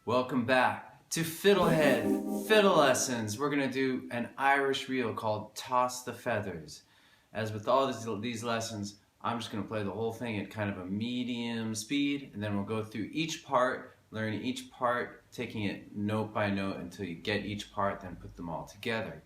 Welcome back to FiddleHed Fiddle Lessons. We're going to do an Irish reel called Toss the Feathers. As with all these lessons, I'm just going to play the whole thing at kind of a medium speed, and then we'll go through each part, learning each part, taking it note by note until you get each part, then put them all together.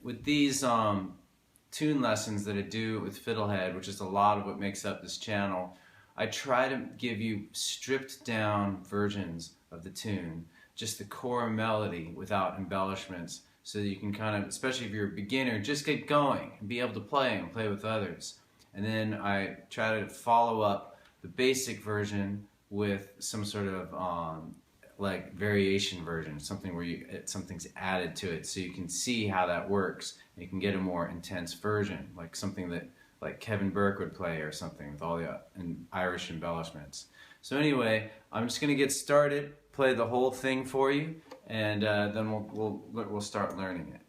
With these tune lessons that I do with FiddleHed, which is a lot of what makes up this channel, I try to give you stripped down versions of the tune, just the core melody without embellishments, so that you can kind of, especially if you're a beginner, just get going and be able to play and play with others. And then I try to follow up the basic version with some sort of like variation version, something where something's added to it, so you can see how that works and you can get a more intense version, like something that like Kevin Burke would play or something with all the Irish embellishments. So anyway, I'm just gonna get started, play the whole thing for you, and then we'll start learning it.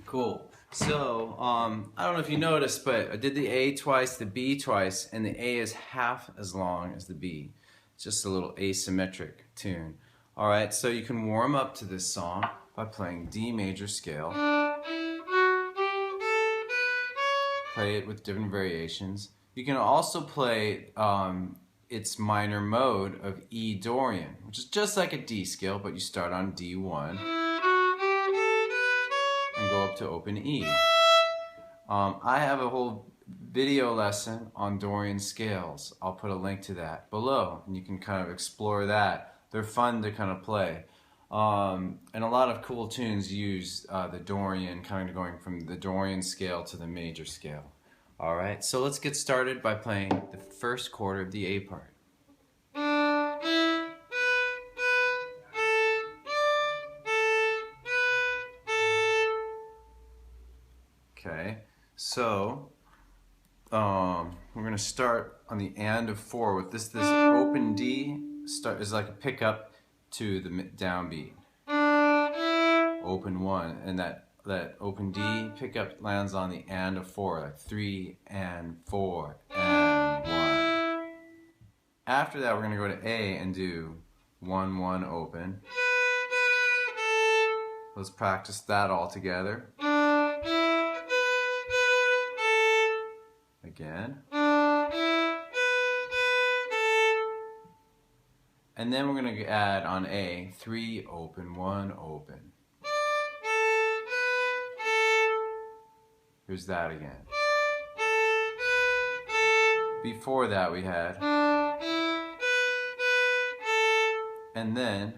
Cool. So, I don't know if you noticed, but I did the A twice, the B twice, and the A is half as long as the B. It's just a little asymmetric tune. Alright, so you can warm up to this song by playing D major scale. Play it with different variations. You can also play its minor mode of E Dorian, which is just like a D scale, but you start on D1. And go up to open E. I have a whole video lesson on Dorian scales. I'll put a link to that below, and you can kind of explore that. They're fun to kind of play. And a lot of cool tunes use the Dorian, kind of going from the Dorian scale to the major scale. Alright, so let's get started by playing the first chord of the A part. Okay, so we're going to start on the and of 4 with this open D is like a pickup to the downbeat. Open 1, and that open D pickup lands on the and of 4, like 3 and 4 and 1. After that, we're going to go to A and do 1 1 open. Let's practice that all together. Again. And then we're going to add on A 3 open 1 open. Here's that again. Before that we had, and then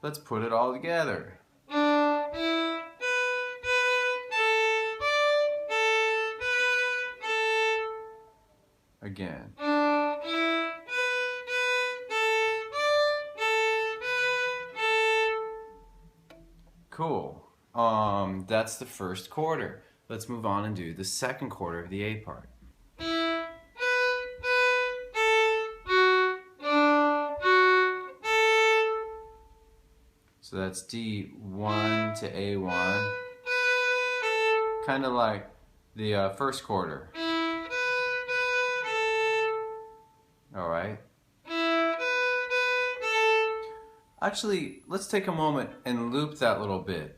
let's put it all together. Again. Cool. That's the first quarter. Let's move on and do the second quarter of the A part. So that's D1 to A1. Kind of like the first quarter. Alright. Actually, let's take a moment and loop that little bit.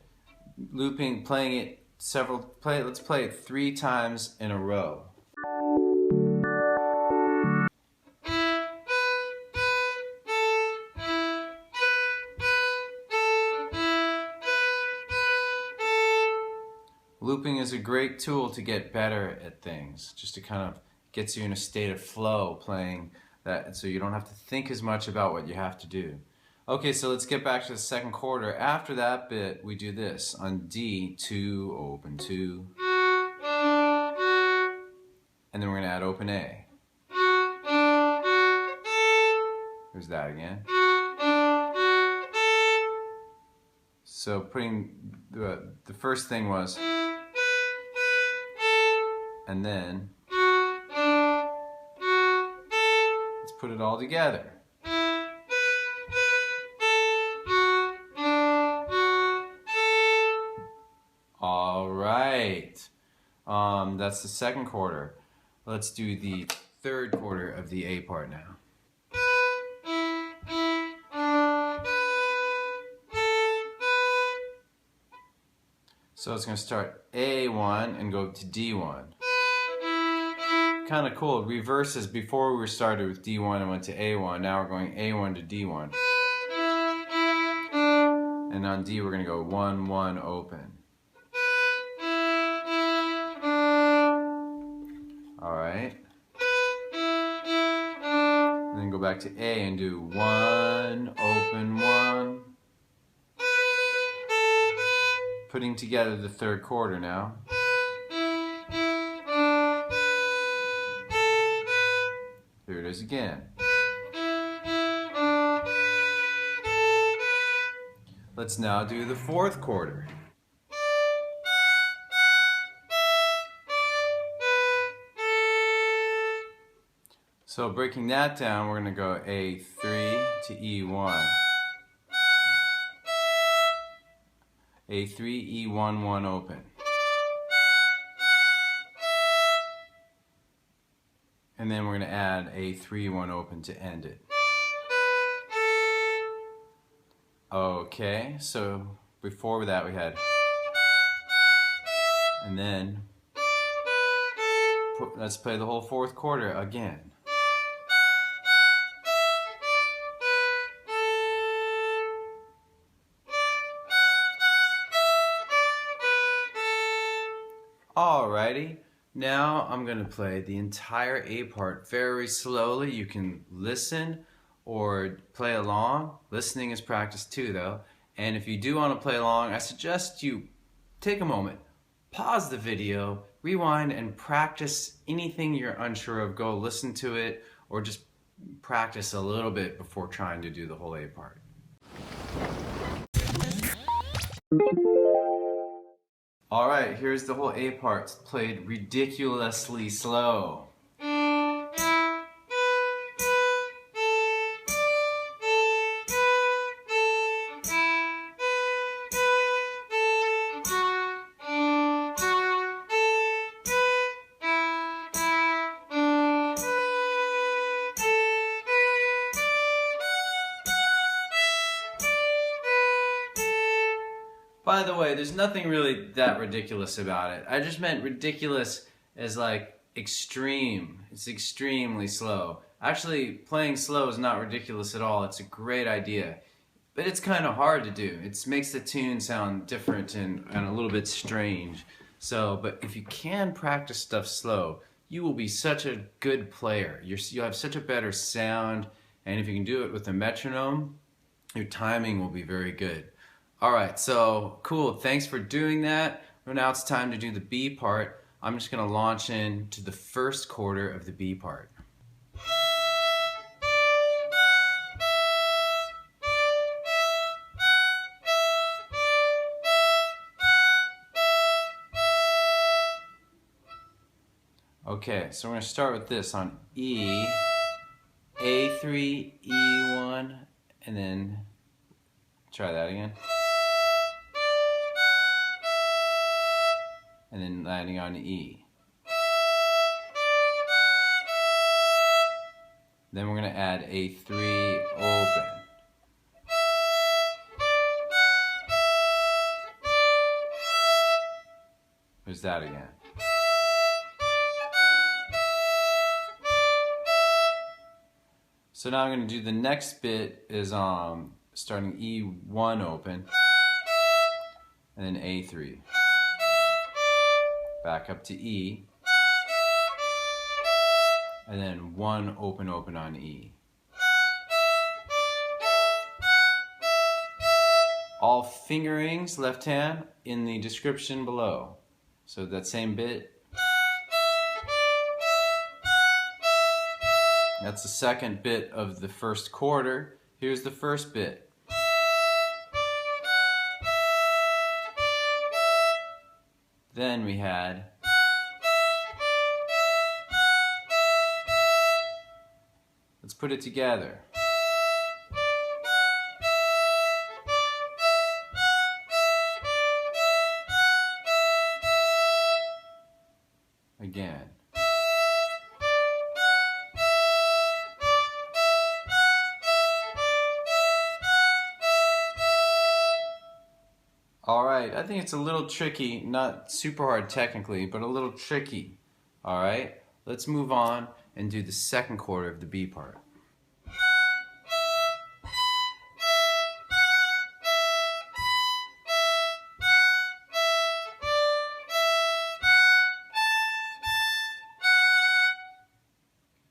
looping, playing it let's play it 3 times in a row. Looping is a great tool to get better at things, just to kind of gets you in a state of flow playing that, so you don't have to think as much about what you have to do. Okay, so let's get back to the second quarter. After that bit, we do this. On D, 2, open 2. And then we're going to add open A. Here's that again. So putting the first thing was, and then let's put it all together. All right, that's the second quarter. Let's do the third quarter of the A part now. So it's going to start A1 and go to D1. Kind of cool. It reverses. Before we started with D1 and went to A1. Now we're going A1 to D1. And on D we're going to go 1, 1, open. Alright. And then go back to A and do 1, open 1. Putting together the third quarter now. Here it is again. Let's now do the fourth quarter. So breaking that down, we're going to go A3 to E1. A3, E1, 1, open. And then we're going to add A3, 1, open to end it. Okay, so before that we had, and then let's play the whole fourth quarter again. Alrighty, now I'm going to play the entire A part very slowly. You can listen or play along. Listening is practice too though. And if you do want to play along, I suggest you take a moment, pause the video, rewind and practice anything you're unsure of. Go listen to it or just practice a little bit before trying to do the whole A part. Alright, here's the whole A part. It's played ridiculously slow. By the way, there's nothing really that ridiculous about it. I just meant ridiculous as like extreme. It's extremely slow. Actually, playing slow is not ridiculous at all. It's a great idea. But it's kind of hard to do. It makes the tune sound different and a little bit strange. So, but if you can practice stuff slow, you will be such a good player. You'll have such a better sound, and if you can do it with a metronome, your timing will be very good. Alright, so cool, thanks for doing that. Well, now it's time to do the B part. I'm just going to launch into the first quarter of the B part. Okay, so we're going to start with this on E, A3, E1, and then try that again. And then landing on E. Then we're going to add A3, open. Here's that again. So now I'm going to do the next bit is starting E1 open and then A3. Back up to E and then 1 open open on E. All fingerings, left hand, in the description below. So that same bit. That's the second bit of the first quarter. Here's the first bit. Then we had let's put it together. Again. Alright, I think it's a little tricky, not super hard technically, but a little tricky. Alright, let's move on and do the second quarter of the B part.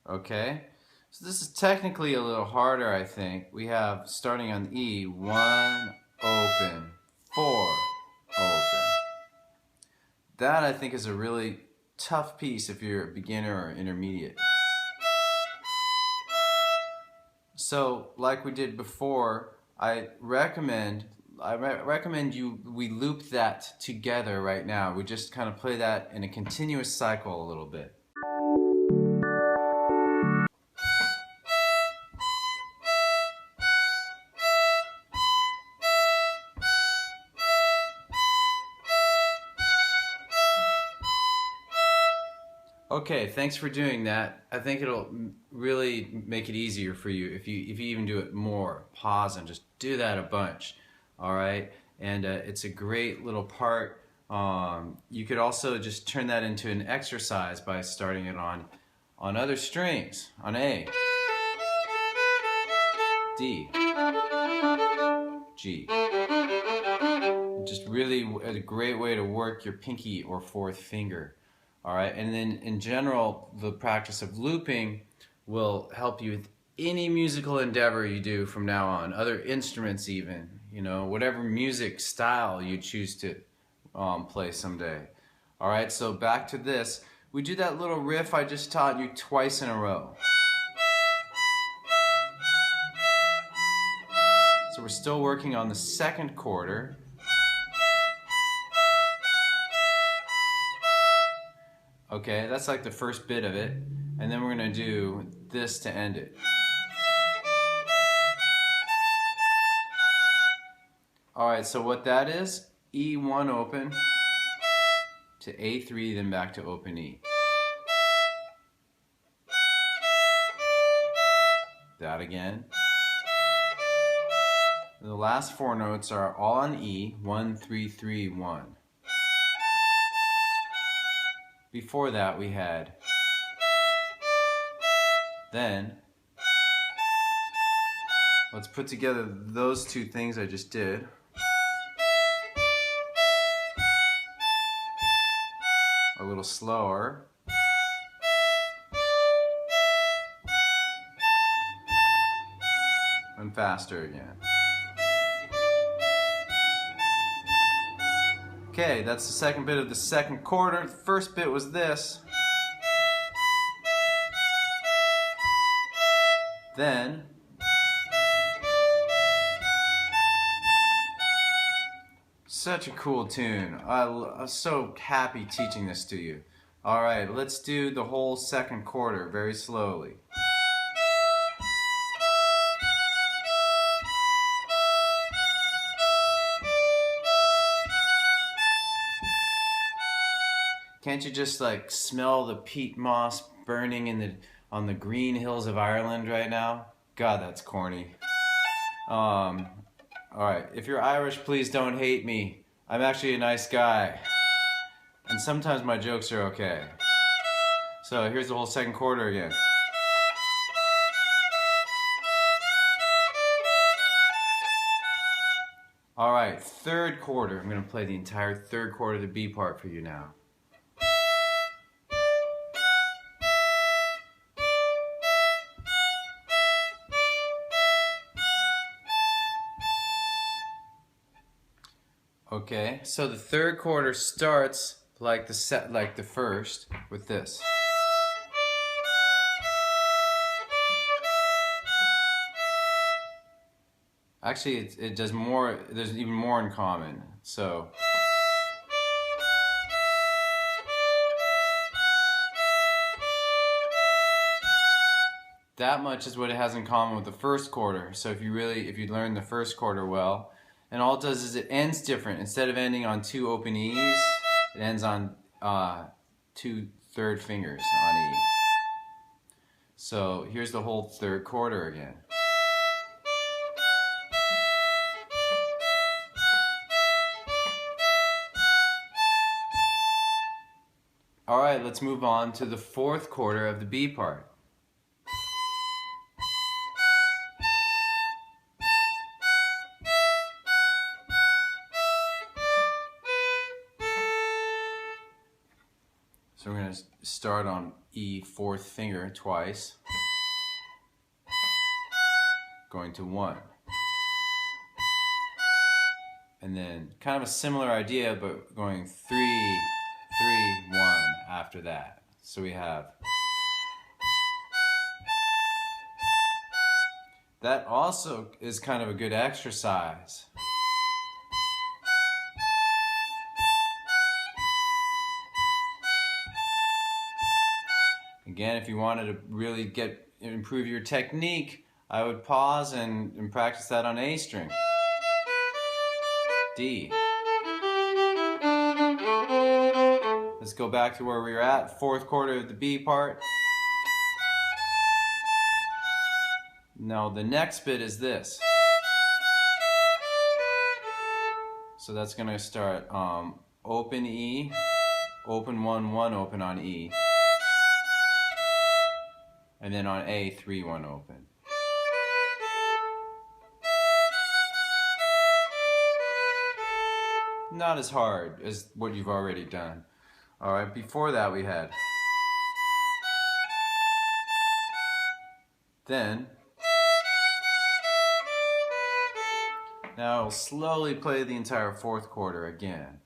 Okay, so this is technically a little harder, I think. We have, starting on E, 1, open, 4, open. That, I think, is a really tough piece if you're a beginner or intermediate. So, like we did before, I recommend we loop that together right now. We just kind of play that in a continuous cycle a little bit. Okay, thanks for doing that. I think it'll really make it easier for you if you even do it more. Pause and just do that a bunch. All right, and it's a great little part. You could also just turn that into an exercise by starting it on other strings, on A, D, G. Just really a great way to work your pinky or fourth finger. All right, and then in general, the practice of looping will help you with any musical endeavor you do from now on, other instruments even, you know, whatever music style you choose to play someday. All right, so back to this. We do that little riff I just taught you twice in a row. So we're still working on the second quarter. Okay, that's like the first bit of it, and then we're going to do this to end it. Alright, so what that is, E1 open to A3, then back to open E. That again. And the last four notes are all on E, 1, 3, 3, 1. Before that we had, then, let's put together those two things I just did. A little slower. And faster again. Okay, that's the second bit of the second quarter. The first bit was this. Then, such a cool tune. I'm so happy teaching this to you. Alright, let's do the whole second quarter very slowly. Can't you just like smell the peat moss burning on the green hills of Ireland right now? God, that's corny. Alright, if you're Irish, please don't hate me. I'm actually a nice guy. And sometimes my jokes are okay. So here's the whole second quarter again. Alright, third quarter. I'm going to play the entire third quarter of the B part for you now. Okay, so the third quarter starts like the first with this. Actually, it does more. There's even more in common. So. That much is what it has in common with the first quarter. So if you learn the first quarter well, and all it does is it ends different. Instead of ending on 2 open E's, it ends on 2 third fingers on E. So here's the whole third quarter again. Alright, let's move on to the fourth quarter of the B part. So we're going to start on E, fourth finger twice, going to 1. And then kind of a similar idea, but going 3, 3, 1 after that. So we have that. Also is kind of a good exercise. Again, if you wanted to really improve your technique, I would pause and practice that on A string. D. Let's go back to where we were at, fourth quarter of the B part. Now the next bit is this. So that's going to start open E, open 1, 1 open on E. And then on A, 3, 1 open. Not as hard as what you've already done. Alright, before that we had. Then. Now I'll slowly play the entire fourth quarter again.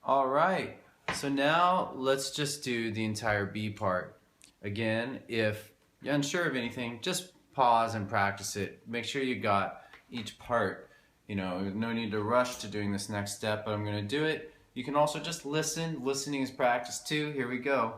Alright, so now let's just do the entire B part. Again, if you're unsure of anything, just pause and practice it. Make sure you got each part. You know, no need to rush to doing this next step, but I'm going to do it. You can also just listen. Listening is practice too. Here we go.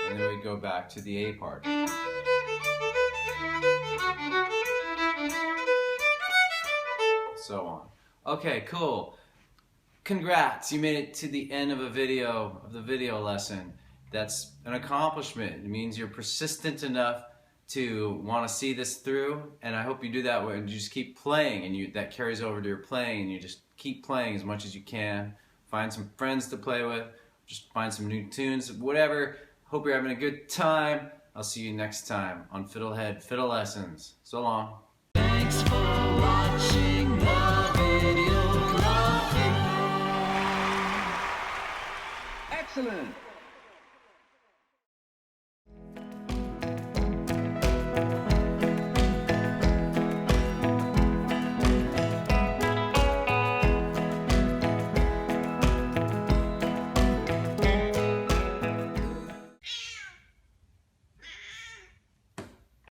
And then we go back to the A part. So on. Okay, cool. Congrats, you made it to the end of the video lesson. That's an accomplishment. It means you're persistent enough to want to see this through, and I hope you do that and you just keep playing, and that carries over to your playing, and you just keep playing as much as you can. Find some friends to play with, just find some new tunes, whatever. Hope you're having a good time. I'll see you next time on FiddleHed Fiddle Lessons. So long. Thanks for watching the video. Excellent!